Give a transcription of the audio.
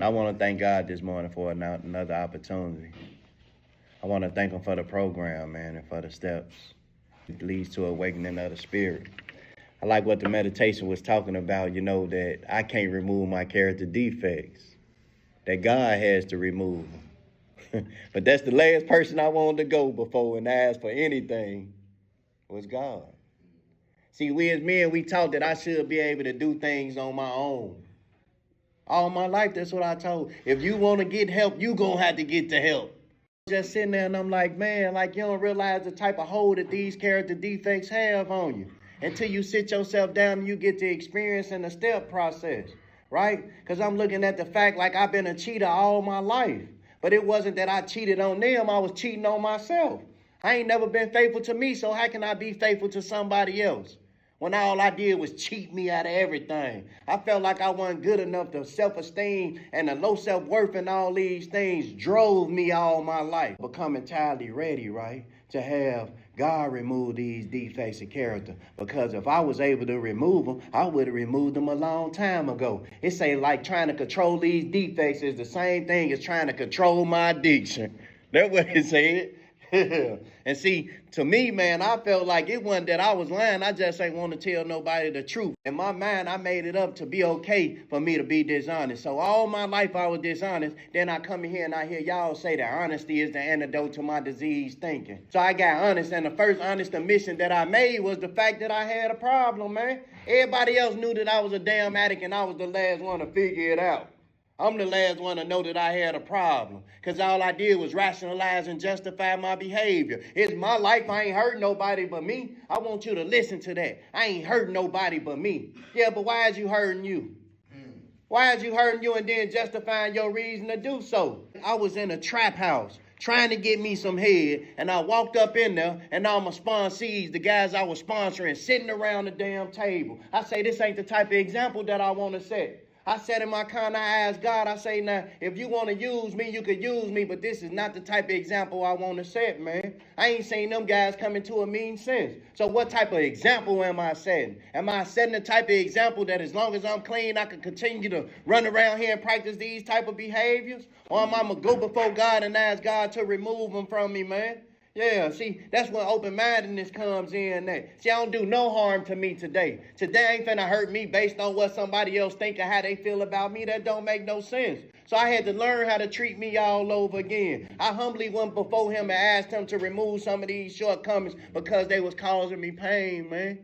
I want to thank God this morning for another opportunity. I want to thank him for the program, man, and for the steps. It leads to awakening of the spirit. I like what the meditation was talking about, that I can't remove my character defects, that God has to remove them. But that's the last person I wanted to go before and ask for anything was God. See, we as men, we taught that I should be able to do things on my own. All my life, that's what I told. If you want to get help, you going to have to get the help. Just sitting there and I'm like, man, like you don't realize the type of hold that these character defects have on you until you sit yourself down and you get to experience in the step process, right? Because I'm looking at the fact like I've been a cheater all my life. But it wasn't that I cheated on them, I was cheating on myself. I ain't never been faithful to me, so how can I be faithful to somebody else? When all I did was cheat me out of everything. I felt like I wasn't good enough. The self-esteem and the low self-worth and all these things drove me all my life. Become entirely ready, right, to have God remove these defects of character. Because if I was able to remove them, I would have removed them a long time ago. It say like trying to control these defects is the same thing as trying to control my addiction. That's what it said. And see, to me, man, I felt like it wasn't that I was lying. I just ain't want to tell nobody the truth. In my mind, I made it up to be okay for me to be dishonest. So all my life I was dishonest. Then I come in here and I hear y'all say that honesty is the antidote to my diseased thinking. So I got honest, and the first honest admission that I made was the fact that I had a problem, man. Everybody else knew that I was a damn addict, and I was the last one to figure it out. I'm the last one to know that I had a problem because all I did was rationalize and justify my behavior. It's my life. I ain't hurt nobody but me. I want you to listen to that. I ain't hurt nobody but me. Yeah, but why is you hurting you? Why is you hurting you and then justifying your reason to do so? I was in a trap house trying to get me some head, and I walked up in there, and all my sponsees, the guys I was sponsoring, sitting around the damn table. I say, this ain't the type of example that I want to set. I said in my corner, I asked God, I say, now, if you want to use me, you could use me, but this is not the type of example I want to set, man. I ain't seen them guys come into a mean sense. So what type of example am I setting? Am I setting the type of example that as long as I'm clean, I can continue to run around here and practice these type of behaviors? Or am I going to go before God and ask God to remove them from me, man? Yeah, see, that's when open-mindedness comes in. See, I don't do no harm to me today. Today ain't finna hurt me based on what somebody else think or how they feel about me. That don't make no sense. So I had to learn how to treat me all over again. I humbly went before him and asked him to remove some of these shortcomings because they was causing me pain, man.